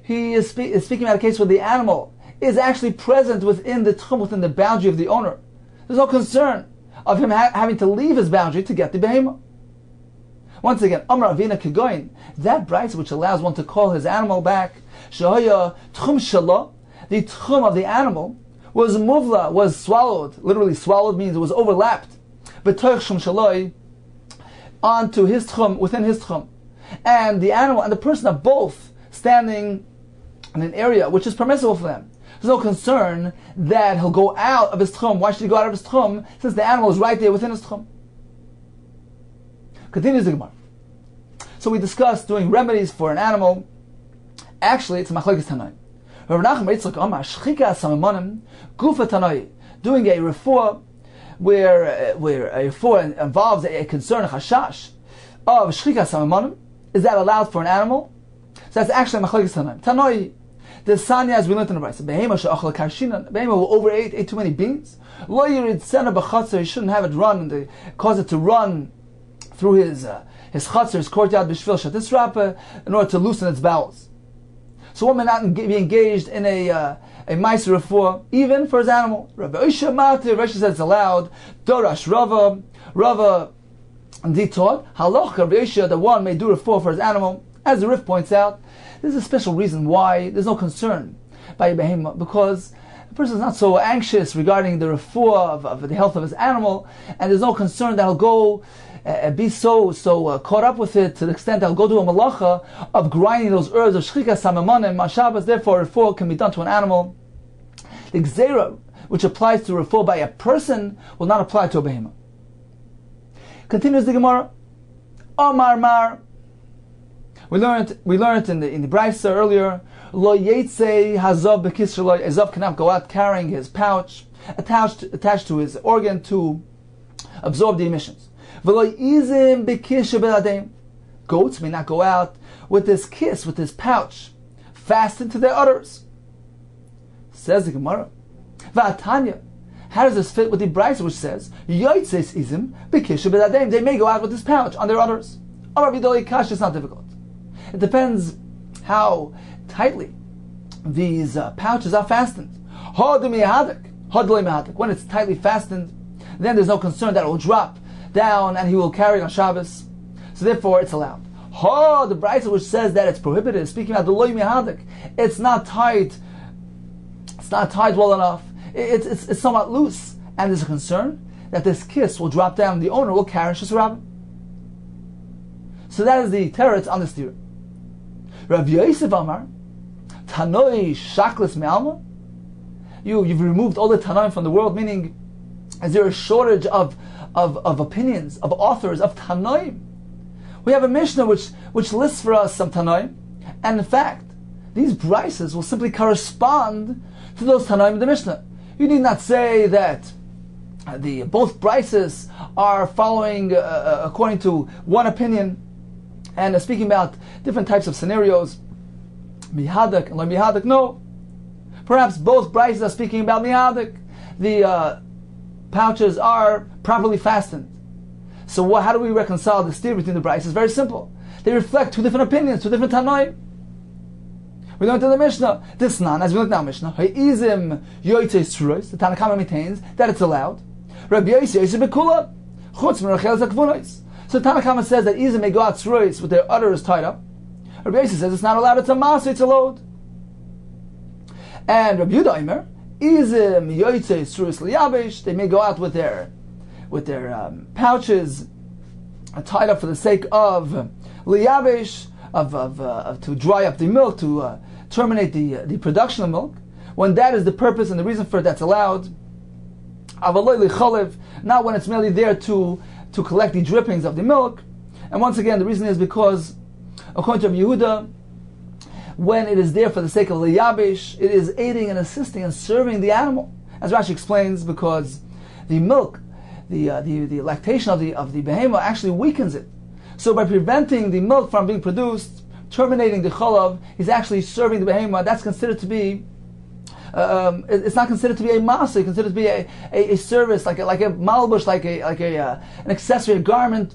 He is speaking about a case where the animal is actually present within the tchum, within the boundary of the owner. There's no concern of him having to leave his boundary to get the behemoth. Once again, Amar Avina Kegoin, that brayso which allows one to call his animal back, Shahaya Tchum Shala, the tchum of the animal was muvla, was swallowed. Literally swallowed means it was overlapped. But Toich Shum Shaloi, onto his tchum, within his tchum. And the animal and the person are both standing in an area which is permissible for them. There's no concern that he'll go out of his tchum. Why should he go out of his tchum, since the animal is right there within his tchum? Continues the Gemara. So we discussed doing remedies for an animal. Actually, it's a machlokes Tanai. Rav Nachman Yitzchak Amar Shchika Samamonim Gufa Tanai, doing a refuah where a refuah involves a concern, a chashash of Shchika Samamonim. Is that allowed for an animal? So that's actually a machlokes Tanai. Tanai, the Sanya, as we learned in the Brayso, Behema she'achal karshinan, Behema will overeat, ate too many beans. Lo yirid sena b'chatzar, he shouldn't have it run and cause it to run through his chatzar, his courtyard, b'shvil shatisrapa, in order to loosen its bowels. So one may not be engaged in a ma'aser refuah, even for his animal. Rabbi Oisha Matir, Rashi says it's allowed. Dorash Rava indeed taught halacha Rabbi Oisha that one may do refuah for his animal. As the Rif points out, there's a special reason why there's no concern by a behemoth, because the person is not so anxious regarding the refuah of the health of his animal, and there's no concern that he'll go be so caught up with it to the extent that he'll go do a malacha of grinding those herbs of shchika samamonim on Shabbos. Therefore, refuah can be done to an animal. The gzeira, which applies to refuah by a person, will not apply to a behemoth. Continues the Gemara. Omar Mar. We learned in the Brayso earlier. Lo yetze hazav bekis shelo. A zav cannot go out carrying his pouch attached to his organ to absorb the emissions. V'lo yizim bekis shebeladem. Goats may not go out with this kiss, with this pouch, fastened to their udders. Says the Gemara. V'atanya. How does this fit with the Brayso which says yotzes izim bekis shebeladem? They may go out with this pouch on their udders. Amar vidoli kash. It's not difficult. It depends how tightly these pouches are fastened. When it's tightly fastened, then there's no concern that it will drop down and he will carry it on Shabbos. So therefore it's allowed. The Brisa which says that it's prohibited is speaking about the loy mihadik. It's not tied. It's not tied well enough. It's somewhat loose, and there's a concern that this kiss will drop down and the owner will carry Shus Rabbah. So that is the teretz on the stira. Rav Yosef Amar, Tanoi Shaklis Me'alma. You've removed all the Tanoim from the world, meaning is there a shortage of opinions, of authors, of Tanoim? We have a Mishnah which lists for us some Tanoim, and in fact, these brises will simply correspond to those Tanoim in the Mishnah. You need not say that both brises are following according to one opinion and speaking about different types of scenarios, mihadik and lo mihadik. No, perhaps both brises are speaking about mihadik. The pouches are properly fastened. So how do we reconcile the steer between the brises? It's very simple. They reflect two different opinions, two different Tanoim. We learned in the Mishnah, this nan, as we learned now Mishnah, Ha'izim yoytei sruos, the Tanna Kama maintains that it's allowed. Rabbi Yossi yoytei bekula, chutz merachel zakvunos. So Tanna Kama says that Izim may go out sruos with their udders tied up. Rabbi Yossi says it's not allowed, it's a masa, it's a load. And Rabbi Yehuda Omer, Izim yoytei sruos liyabesh, they may go out with their pouches tied up for the sake of liyabesh, of to dry up the milk, to terminate the production of milk, when that is the purpose and the reason for it, that's allowed. Not when it's merely there to collect the drippings of the milk. And once again, the reason is because, according to Rabbi Yehuda, when it is there for the sake of liyabesh, it is aiding and assisting and serving the animal. As Rashi explains, because the milk, the lactation of the behemoth actually weakens it. So by preventing the milk from being produced, terminating the chalav, he's actually serving the behemoth. That's considered to be, it's not considered to be a masa, it's considered to be a service, like a malbush, like an accessory, a garment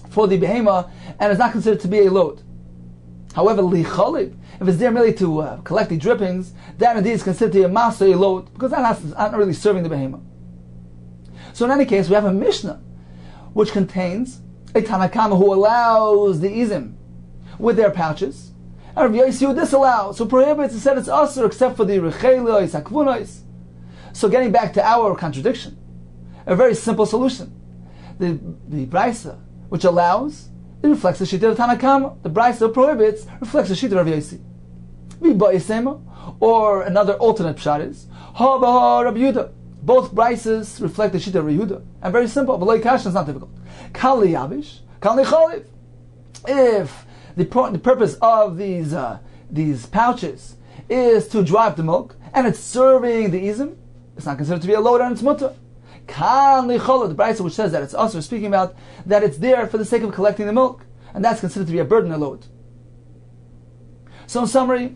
for the behemoth, and it's not considered to be a load. However, licholib, if it's there merely to collect the drippings, that indeed is considered to be a masa, a load, because that's not really serving the behemoth. So in any case, we have a Mishnah which contains a Tanna Kama who allows the izim with their pouches, and Rav Yossi who disallows, who prohibits, and said it's usher except for the rechelos, hakvunos. So getting back to our contradiction, a very simple solution. The Brisa, which allows, it reflects the shita of Tanna Kama. The Brisa who prohibits reflects the shita of Rav Yossi. Or another alternate pshat is Ha b'ha Rabbi Yehuda. Both brises reflect the shita of Rabbi Yehuda, and very simple. But like Kash is not difficult. Kal liyabish, kal licholiv. If the purpose of these pouches is to dry up the milk, and it's serving the izim, it's not considered to be a load, and it's mutter. Kal licholiv, the brisa which says that it's also speaking about that it's there for the sake of collecting the milk, and that's considered to be a burden, a load. So in summary,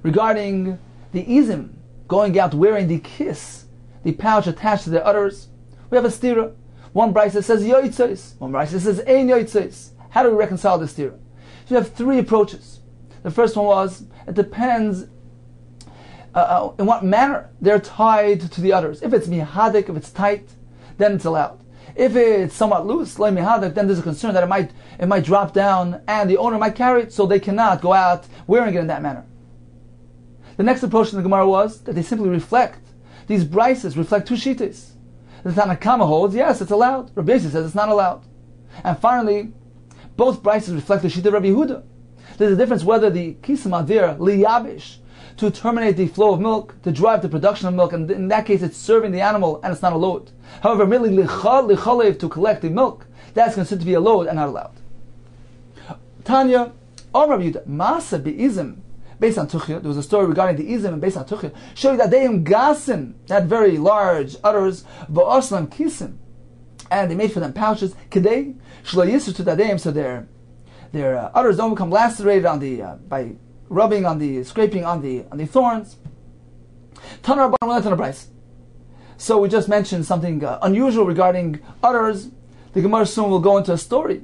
regarding the izim going out wearing the kiss, the pouch attached to their udders, we have a stira. One brisa says yoytzos, one brisa says ein yoytzos. How do we reconcile this stira? So you have three approaches. The first one was, it depends in what manner they're tied to the udders. If it's mihadik, if it's tight, then it's allowed. If it's somewhat loose, like mihadik, then there's a concern that it might drop down and the owner might carry it, so they cannot go out wearing it in that manner. The next approach in the Gemara was that they simply reflect. These brises reflect two shitas. The Tanna Kama holds, yes, it's allowed. Rabbi Yossi says it's not allowed. And finally, both brises reflect the shita of Rabbi Yehuda. There's a difference whether the kisim are there, liyabish, to terminate the flow of milk, to drive the production of milk, and in that case it's serving the animal and it's not a load. However, merely lichalev, to collect the milk, that's considered to be a load and not allowed. Tanya, or Rabbi Yehuda, masa be'izim, based on Tuchya, there was a story regarding the izim and based on Tuchya, showing that they gasin, that very large udders, v'oslam kisim, and they made for them pouches, kedei, shlo yisru to dadeim, so their udders don't become lacerated on by rubbing on scraping on the thorns. Tanar Rabbanan went on a price. So we just mentioned something unusual regarding udders. The Gemara soon will go into a story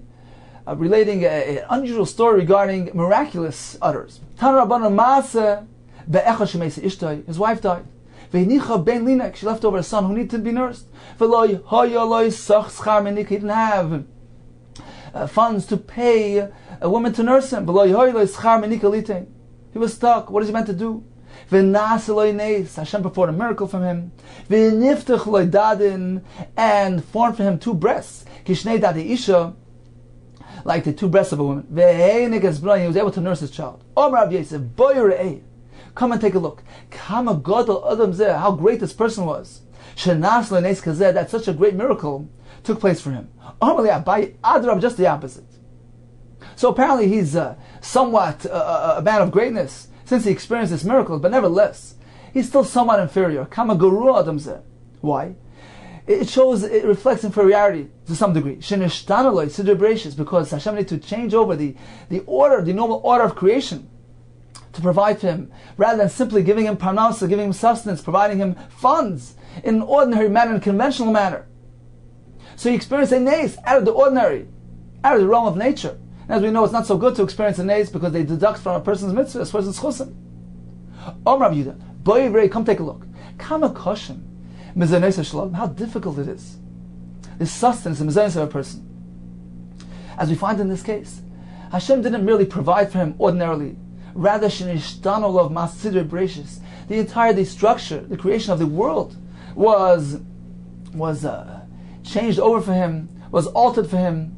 relating an unusual story regarding miraculous udders. Tanar Rabbanan Maaseh His wife died. She left over a son who needed to be nursed. He didn't have funds to pay a woman to nurse him. He was stuck. What is he meant to do? Hashem performed a miracle from him. And formed for him two breasts. Like the two breasts of a woman. He was able to nurse his child. Come and take a look. How great this person was. That such a great miracle took place for him. Just the opposite. So apparently he's somewhat a man of greatness since he experienced this miracle, but nevertheless, he's still somewhat inferior. Why? It reflects inferiority to some degree. Because Hashem needs to change over the normal order of creation to provide for him, rather than simply giving him parnasa, giving him sustenance, providing him funds in an ordinary manner, in a conventional manner. So he experienced a nes out of the ordinary, out of the realm of nature. And as we know, it's not so good to experience a nes because they deduct from a person's mitzvah, a person's chusim. Rav Yehuda, come take a look. How difficult it is. This sustenance and mizaynus of a person. As we find in this case, Hashem didn't merely provide for him ordinarily. Rather, the entire structure, the creation of the world was changed over for him, was altered for him.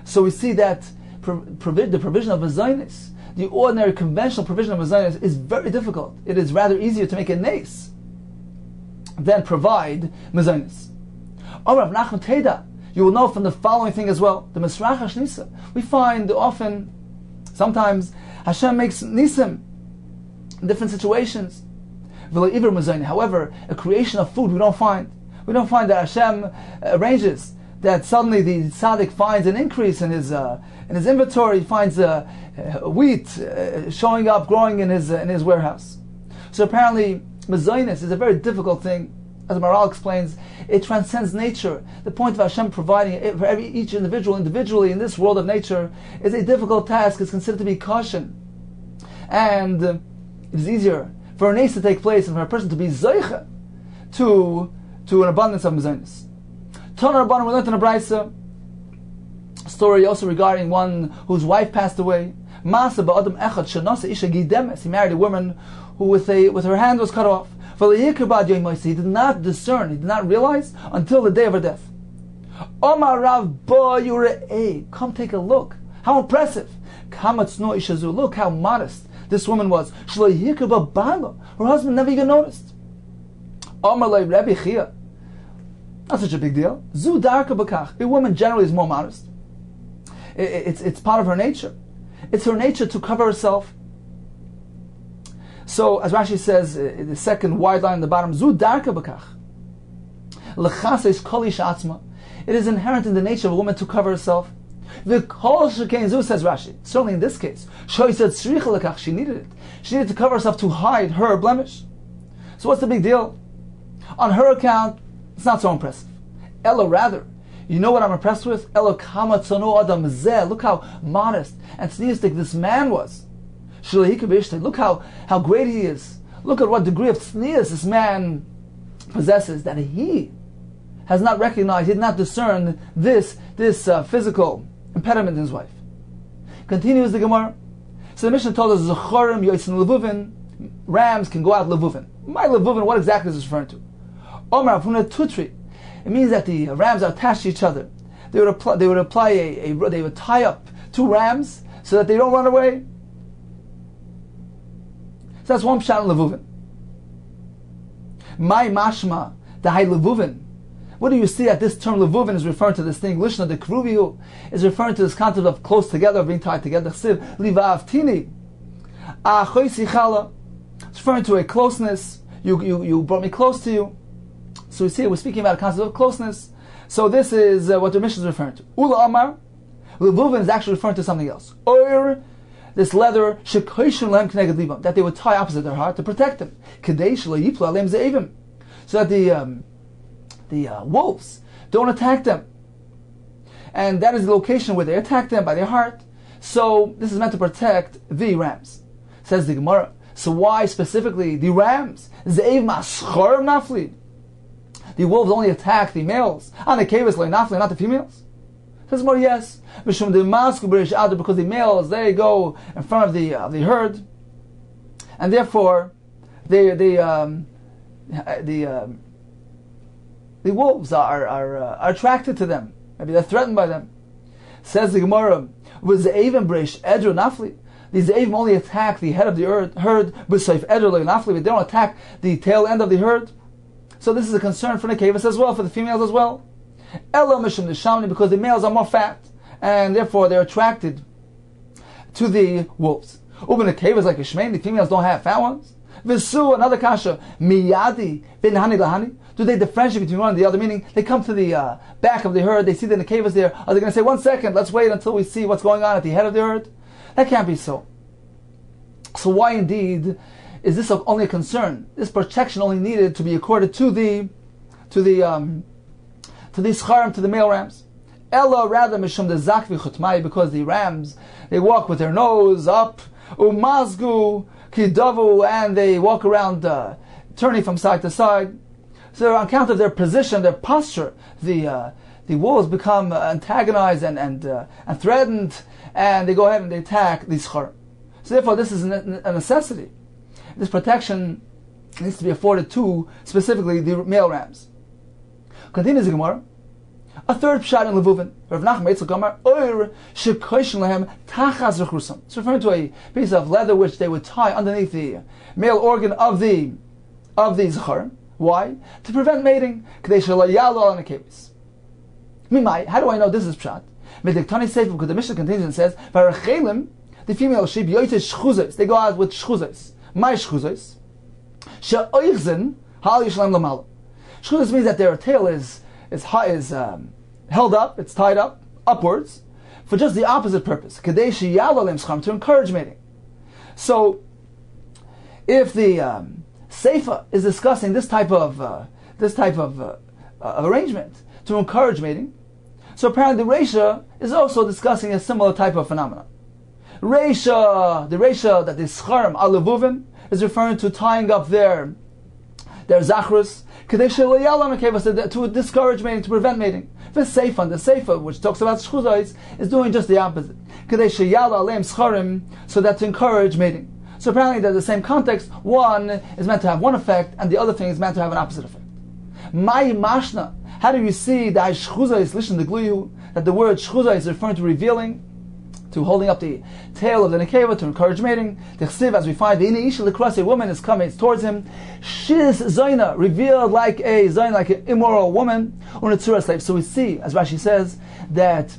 So we see that the provision of mezainis, the ordinary conventional provision of mezainis, is very difficult. It is rather easier to make a nes than provide mezainis. Rav Nachman Teda, you will know from the following thing as well. The Misrach HaShnisa, we find often, sometimes, Hashem makes nisim in different situations. However, a creation of food we don't find. We don't find that Hashem arranges that suddenly the tzaddik finds an increase in his inventory. He finds wheat showing up, growing in his warehouse. So apparently, mezainis is a very difficult thing. As Maral explains, it transcends nature. The point of Hashem providing for each individual individually in this world of nature is a difficult task. It's considered to be caution. And it is easier for a nes to take place and for a person to be zeicha to an abundance of mezainis. Tana Rabbanan, we learned in a brayso story also regarding one whose wife passed away. Masa ba'adam echad shenasa isha gidemes. He married a woman who with her hand was cut off. He did not discern, he did not realize until the day of her death. Omar Rav Ba Yurei, come take a look. How impressive. Look how modest this woman was. Her husband never even noticed. Omar Rebbe Chia, not such a big deal. Zu darka bakach. A woman generally is more modest. It's part of her nature. It's her nature to cover herself. So, as Rashi says, the second wide line on the bottom, Zu darka bakach. L'chases kol isha atzma. It is inherent in the nature of a woman to cover herself. The kol shekain zu, says Rashi. Certainly in this case, Shoi said tzricha l'kach. She needed it. She needed to cover herself to hide her blemish. So what's the big deal? On her account, it's not so impressive. Ella, rather, you know what I'm impressed with? Ella kama tzonu adam zeh. Look how modest and tzniustic this man was. Look how great he is. Look at what degree of tznius this man possesses, that he has not recognized, he did not discern this physical impediment in his wife. Continues the Gemara. So the Mishnah told us, Zechorim yoitzin levuvin, rams can go out levuvin. My levuvin, what exactly is this referring to? Omar Avuna Tutri. It means that the rams are attached to each other. They would tie up two rams so that they don't run away. So that's one pshat in levuvin. My mashma, the high levuvin. What do you see that this term levuvin is referring to this thing? Lishna the kruvihu is referring to this concept of close together, of being tied together. Siv livav tini. It's referring to a closeness. You brought me close to you. So we see we're speaking about a concept of closeness. So this is what the Mishnah is referring to. Ula Amar, levuvin is actually referring to something else. Or this leather that they would tie opposite their heart to protect them. So that the wolves don't attack them. And that is the location where they attack them by their heart. So this is meant to protect the rams. Says the Gemara. So why specifically the rams? Zeiv maschor nafli. The wolves only attack the males. And the kavas like nafli, not the females. Says more, yes. Because the males, they go in front of the herd, and therefore the wolves are attracted to them. Maybe they're threatened by them. Says the Gemara, was the Avim Bresh Edru Nafli. These Avim only attack the head of the herd, but they don't attack the tail end of the herd. So this is a concern for the Kavas as well, for the females as well. Elo Mishum Nishamni, because the males are more fat, and therefore they're attracted to the wolves. Uben the Kavas like Ishmael, the females don't have fat ones. Visu, another kasha, Miyadi, bin Hani Lahani. Do they differentiate between one and the other? Meaning, they come to the back of the herd, they see the Nekavas there. Are they going to say, 1 second, let's wait until we see what's going on at the head of the herd? That can't be so. So why indeed is this only a concern? This protection only needed to be accorded to the scharim, to the male rams. Ella rather mishum the zakvi chutmai, because the rams, they walk with their nose up, umazgu kidavu, and they walk around turning from side to side. So on account of their position, their posture, the wolves become antagonized and threatened, and they go ahead and they attack the schar. So therefore, this is a necessity. This protection needs to be afforded to specifically the male rams. Continues the Gemara. A third pshat in Levuvin. Rav Nachman Eitzel Gamar Oir Shekoishin Lehem Tachas Rechrusam. It's referring to a piece of leather which they would tie underneath the male organ of the zachar. Why? To prevent mating. How do I know this is pshat? Because the Mishnah continues and says, the female sheep, they go out with shchuzos. My shchuzos. Shchuzos means that their tail is held up, it's tied up, upwards, for just the opposite purpose. To encourage mating. So, if the Seifa is discussing this type of arrangement to encourage mating, so apparently the Reisha is also discussing a similar type of phenomenon. The Reisha that the Scharim Alevuvin is referring to tying up their zachrus to discourage mating, to prevent mating. The Seifa, which talks about shchuzos, is doing just the opposite. So that to encourage mating. So apparently they're the same context. One is meant to have one effect, and the other thing is meant to have an opposite effect. Mai mashna. How do you see that the word shchuza is referring to revealing, to holding up the tail of the nekeva to encourage mating? The chsiv, as we find, a woman is coming towards him. Shiz zayna, revealed like an immoral woman, on a tzura slave. So we see, as Rashi says, that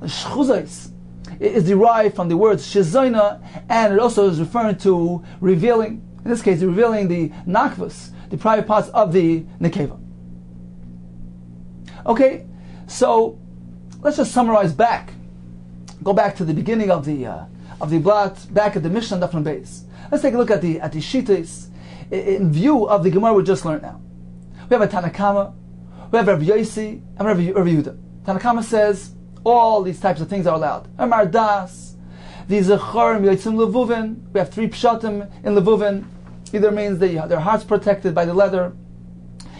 shchuza is derived from the word shizayna, and it also is referring to revealing. In this case, revealing the nakvus, the private parts of the nekeva. Okay, so let's just summarize back. Go back to the beginning of the blot, back at the Mishnah Daf Yomi. Let's take a look at the shittas in view of the Gemara we just learned now. We have a Tanakama, we have Rav Yosi, and Rav Yehuda. Tanakama says all these types of things are allowed. Amar das, the Zecharim Yotzim Levuvin. We have 3 pshatim in Levuvin. Either means their hearts protected by the leather,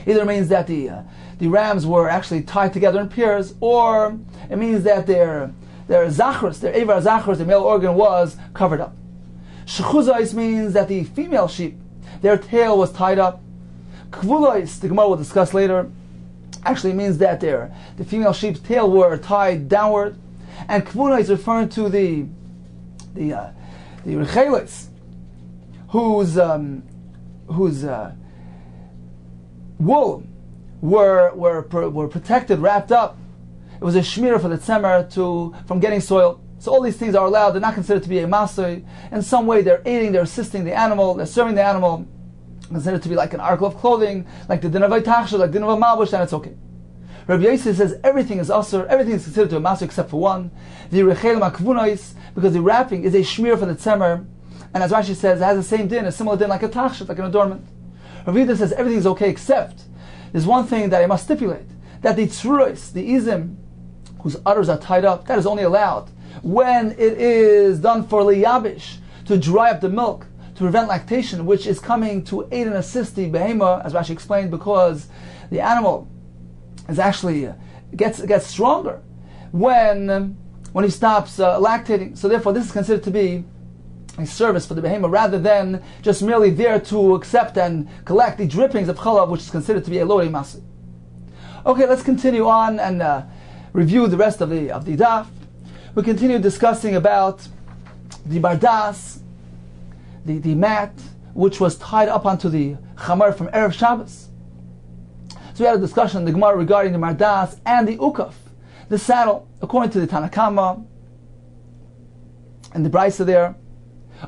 either means that the rams were actually tied together in pairs, or it means that their zachrus, their Eivar zachrus, the male organ, was covered up. Shechuzais means that the female sheep, their tail was tied up. Kvulais, the Gemara will discuss later, actually means that the female sheep's tail were tied downward. And kvulais referring to the recheles, whose wool were protected, wrapped up. It was a shmira for the tzemer from getting soiled. So all these things are allowed. They're not considered to be a masay. In some way, they're aiding, they're assisting the animal, they're serving the animal. Considered to be like an article of clothing, like the din of Tachshel, like the din of Malbush, and it's okay. Rabbi Yosef says everything is asur, everything is considered to be a masay except for one, the rechel makvunais, because the wrapping is a shmir for the tzemer, and as Rashi says, it has the same din, a similar din like a tachshel, like an adornment. Rabbi Yehuda says everything is okay except there's one thing that I must stipulate, that the tzuros, the izim, whose udders are tied up, that is only allowed when it is done for liyabish, to dry up the milk, to prevent lactation, which is coming to aid and assist the behema, as Rashi explained, because the animal is actually gets stronger when he stops lactating. So therefore, this is considered to be a service for the behema, rather than just merely there to accept and collect the drippings of chalav, which is considered to be a lorei masi. Okay, let's continue on and review the rest of the daf. We continue discussing about the bardas, the mat, which was tied up onto the chamar from Erev Shabbos. So we had a discussion in the Gemara regarding the mardas and the ukaf, the saddle. According to the Tanakama and the Brisa there,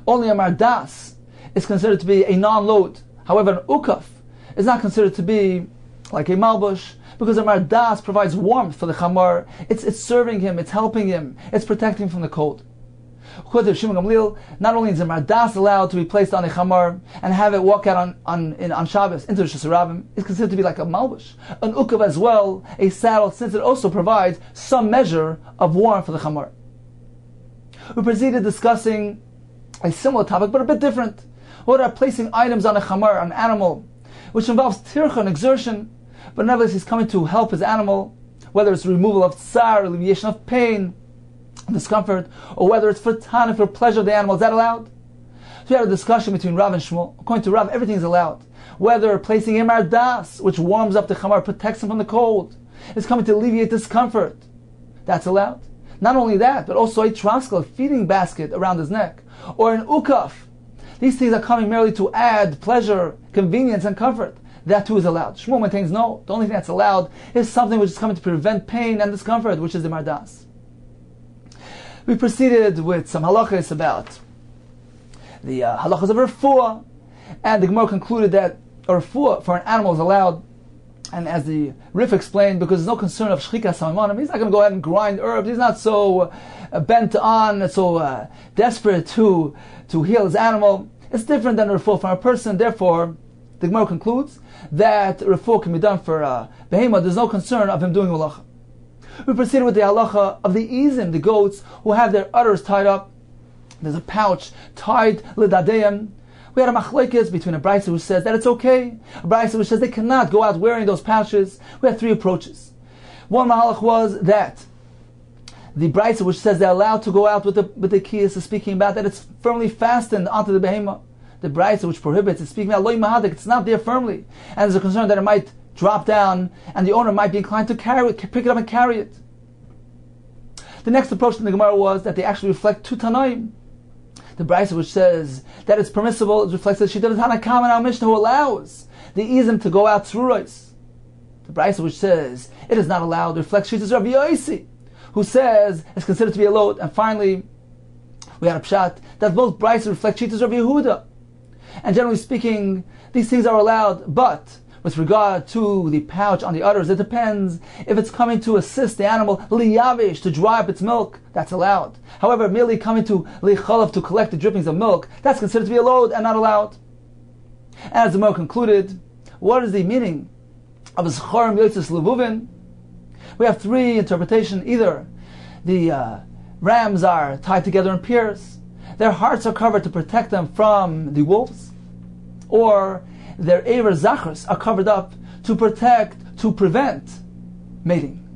only a mardas is considered to be a non-load. However, an ukaf is not considered to be like a malbush, because a mardas provides warmth for the chamar. It's serving him, it's helping him, it's protecting him from the cold. According to Shimon Gamliel, not only is a mardas allowed to be placed on a chamar and have it walk out on Shabbos into the Shasarabim, it's considered to be like a malbush. An ukav as well, a saddle, since it also provides some measure of warmth for the chamar. We proceeded discussing a similar topic, but a bit different. What are placing items on a chamar, an animal, which involves tircha and exertion, but nevertheless he's coming to help his animal, whether it's removal of tsar, alleviation of pain, discomfort, or whether it's for tana, for pleasure of the animal. Is that allowed? So we had a discussion between Rav and Shmuel. According to Rav, everything is allowed. Whether placing a mardas, which warms up the chamar, protects him from the cold, is coming to alleviate discomfort, that's allowed. Not only that, but also a traskel, a feeding basket around his neck, or an ukaf. These things are coming merely to add pleasure, convenience, and comfort. That too is allowed. Shmuel maintains no. The only thing that's allowed is something which is coming to prevent pain and discomfort, which is the mardas. We proceeded with some halachas about the halachas of refuah, and the Gemara concluded that a refuah for an animal is allowed. And as the Rif explained, because there's no concern of shchika samanim, he's not going to go ahead and grind herbs. He's not so bent on, so desperate to heal his animal. It's different than a refuah from a person. Therefore, the Gemara concludes that refuah can be done for behemah. There's no concern of him doing malacha. We proceeded with the halacha of the izim, the goats who have their udders tied up. There's a pouch tied lidadeim. We had a machlekes between a brisa which says that it's okay, a brisa which says they cannot go out wearing those pouches. We had three approaches. One mahalach was that the brisa which says they're allowed to go out with the kiyas is speaking about that it's firmly fastened onto the behemah. The brisa which prohibits is speaking about loy mahadik, it's not there firmly, and there's a concern that it might drop down and the owner might be inclined to carry it, pick it up and carry it. The next approach in the Gemara was that they actually reflect two Tanaim. The brisa which says that it's permissible, it reflects the Shita of the Tanakam and our Mishnah who allows the izim to go out tzruros. The brisa which says it is not allowed reflects Shita of Rabbi Yosi, who says it's considered to be a load. And finally, we had a pshat that both brisa reflect Shita of Rabbi Yehuda. And generally speaking, these things are allowed, but with regard to the pouch on the udders, it depends if it's coming to assist the animal liyavish, to dry up its milk, that's allowed. However, merely coming to lichalav, to collect the drippings of milk, that's considered to be a load and not allowed. As the Gemara concluded, what is the meaning of zchorim yotzes levuvin? We have three interpretations. Either the rams are tied together in pairs, their hearts are covered to protect them from the wolves, or their Ever Zachars are covered up to prevent mating.